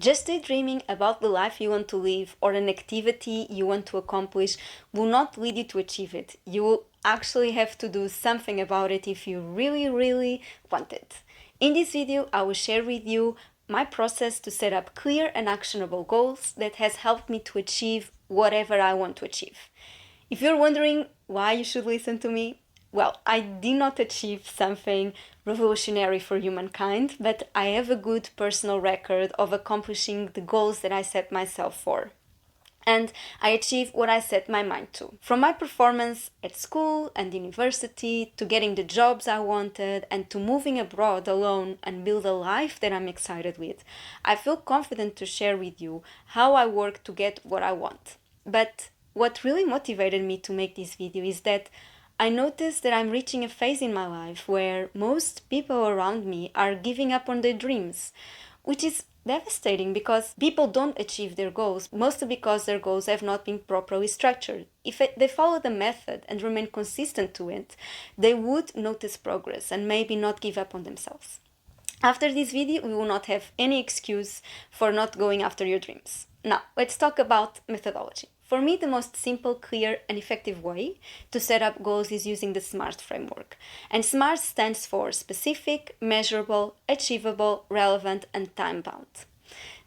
Just daydreaming about the life you want to live or an activity you want to accomplish will not lead you to achieve it. You will actually have to do something about it if you really want it. In this video, I will share with you my process to set up clear and actionable goals that has helped me to achieve whatever I want to achieve. If you're wondering why you should listen to me, well, I did not achieve something revolutionary for humankind, but I have a good personal record of accomplishing the goals that I set myself for. And I achieved what I set my mind to. From my performance at school and university, to getting the jobs I wanted, and to moving abroad alone and build a life that I'm excited with, I feel confident to share with you how I work to get what I want. But what really motivated me to make this video is that I noticed that I'm reaching a phase in my life where most people around me are giving up on their dreams, which is devastating because people don't achieve their goals, mostly because their goals have not been properly structured. If they follow the method and remain consistent to it, they would notice progress and maybe not give up on themselves. After this video, we will not have any excuse for not going after your dreams. Now, let's talk about methodology. For me, the most simple, clear, and effective way to set up goals is using the S.M.A.R.T Framework. And S.M.A.R.T stands for specific, measurable, achievable, relevant, and time-bound.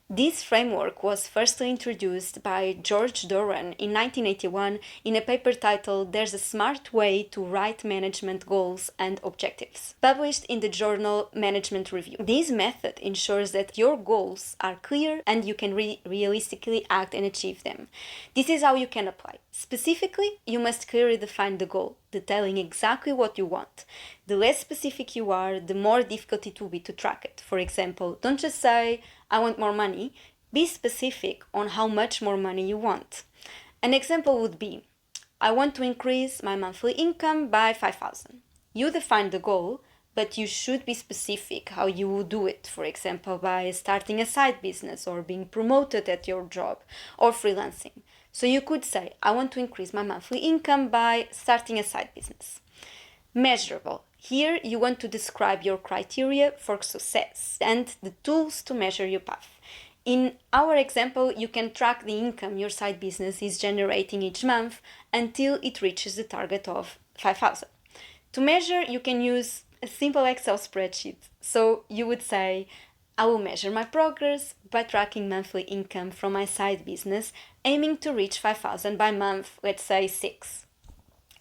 This framework was firstly introduced by George Doran in 1981 in a paper titled "There's a Smart Way to Write Management Goals and Objectives," published in the journal Management Review. This method ensures that your goals are clear and you can realistically act and achieve them. This is how you can apply. Specifically, you must clearly define the goal, detailing exactly what you want. The less specific you are, the more difficult it will be to track it. For example, don't just say, "I want more money." Be specific on how much more money you want. An example would be, "I want to increase my monthly income by 5,000. You define the goal, but you should be specific how you will do it. For example, by starting a side business or being promoted at your job or freelancing. So you could say, "I want to increase my monthly income by starting a side business." Measurable. Here you want to describe your criteria for success and the tools to measure your path. In our example, you can track the income your side business is generating each month until it reaches the target of 5,000. To measure, you can use a simple Excel spreadsheet. So you would say, "I will measure my progress by tracking monthly income from my side business, aiming to reach 5,000 by month, let's say 6.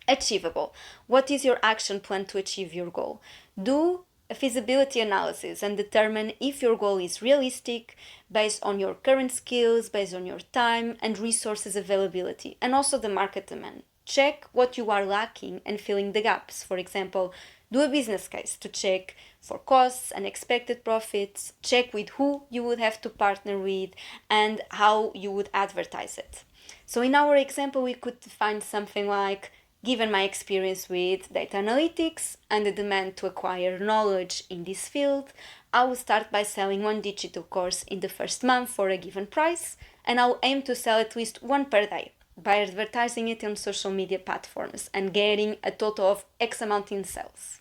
Achievable. What is your action plan to achieve your goal? Do a feasibility analysis and determine if your goal is realistic based on your current skills, based on your time and resources availability, and also the market demand. Check what you are lacking and fill in the gaps. For example, do a business case to check for costs and expected profits, check with who you would have to partner with and how you would advertise it." So in our example, we could find something like, "Given my experience with data analytics and the demand to acquire knowledge in this field, I will start by selling one digital course in the first month for a given price, and I'll aim to sell at least one per day by advertising it on social media platforms and getting a total of X amount in sales."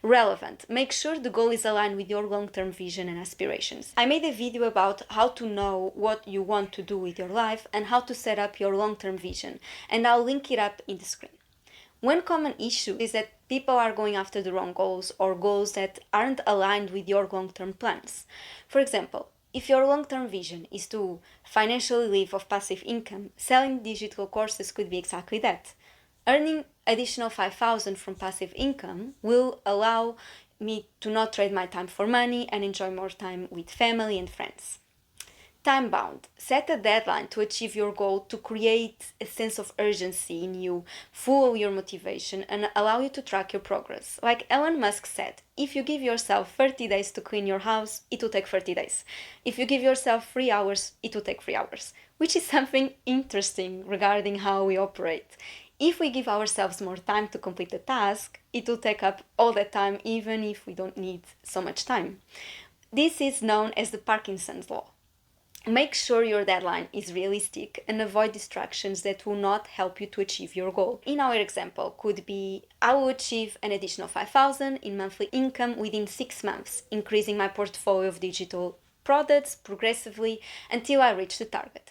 Relevant. Make sure the goal is aligned with your long-term vision and aspirations. I made a video about how to know what you want to do with your life and how to set up your long-term vision, and I'll link it up in the screen. One common issue is that people are going after the wrong goals or goals that aren't aligned with your long-term plans. For example, if your long-term vision is to financially live off passive income, selling digital courses could be exactly that. Earning additional 5,000 from passive income will allow me to not trade my time for money and enjoy more time with family and friends. Time-bound. Set a deadline to achieve your goal to create a sense of urgency in you, fuel your motivation, and allow you to track your progress. Like Elon Musk said, if you give yourself 30 days to clean your house, it will take 30 days. If you give yourself 3 hours, it will take 3 hours, which is something interesting regarding how we operate. If we give ourselves more time to complete the task, it will take up all that time even if we don't need so much time. This is known as the Parkinson's law. Make sure your deadline is realistic and avoid distractions that will not help you to achieve your goal. In our example, could be, "I will achieve an additional 5,000 in monthly income within 6 months, increasing my portfolio of digital products progressively until I reach the target.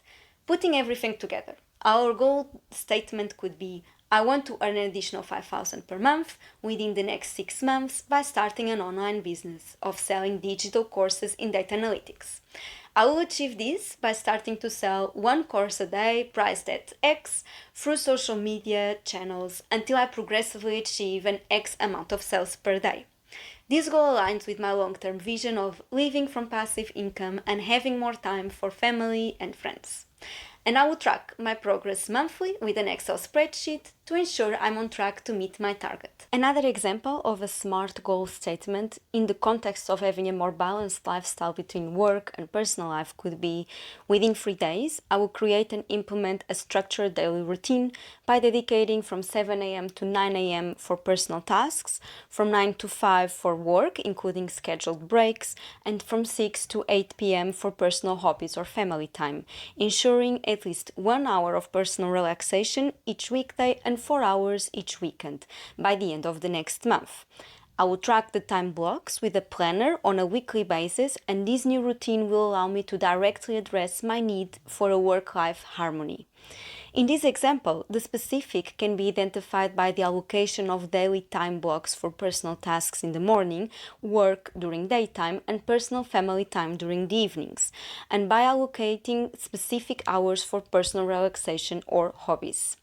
Putting everything together, our goal statement could be: I want to earn an additional 5,000 per month within the next 6 months by starting an online business of selling digital courses in data analytics. I will achieve this by starting to sell one course a day priced at X through social media channels until I progressively achieve an X amount of sales per day. This goal aligns with my long-term vision of living from passive income and having more time for family and friends. And I will track my progress monthly with an Excel spreadsheet to ensure I'm on track to meet my target. Another example of a SMART goal statement in the context of having a more balanced lifestyle between work and personal life could be: within 3 days, I will create and implement a structured daily routine by dedicating from 7 a.m. to 9 a.m. for personal tasks, from 9 to 5 for work, including scheduled breaks, and from 6 to 8 p.m. for personal hobbies or family time, ensuring at least 1 hour of personal relaxation each weekday and 4 hours each weekend by the end of the next month. I will track the time blocks with a planner on a weekly basis, and this new routine will allow me to directly address my need for a work-life harmony. In this example, the specific can be identified by the allocation of daily time blocks for personal tasks in the morning, work during daytime, and personal family time during the evenings, and by allocating specific hours for personal relaxation or hobbies.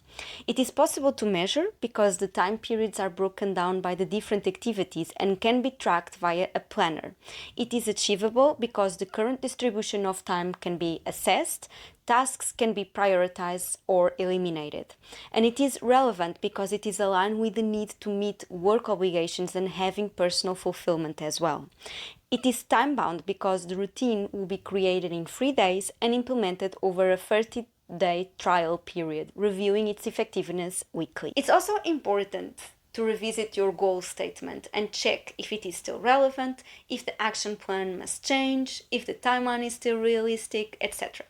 It is possible to measure because the time periods are broken down by the different activities and can be tracked via a planner. It is achievable because the current distribution of time can be assessed, tasks can be prioritized or eliminated. And it is relevant because it is aligned with the need to meet work obligations and having personal fulfillment as well. It is time-bound because the routine will be created in 3 days and implemented over a 30-day trial period, reviewing its effectiveness weekly. It's also important to revisit your goal statement and check if it is still relevant, if the action plan must change, if the timeline is still realistic, etc.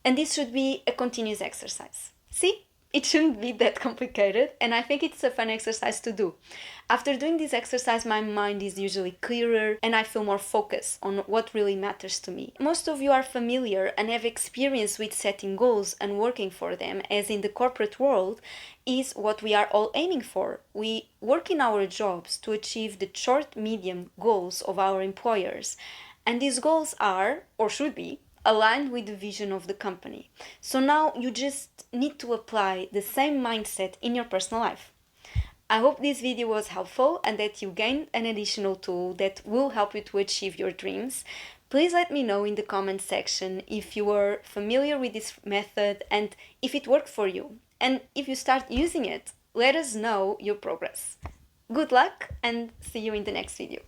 And this should be a continuous exercise. See? It shouldn't be that complicated, and I think it's a fun exercise to do. After doing this exercise, my mind is usually clearer and I feel more focused on what really matters to me. Most of you are familiar and have experience with setting goals and working for them, as in the corporate world is what we are all aiming for. We work in our jobs to achieve the short-medium goals of our employers, and these goals are, or should be, aligned with the vision of the company. So now you just need to apply the same mindset in your personal life. I hope this video was helpful and that you gained an additional tool that will help you to achieve your dreams. Please let me know in the comment section if you are familiar with this method and if it worked for you. And if you start using it, let us know your progress. Good luck and see you in the next video.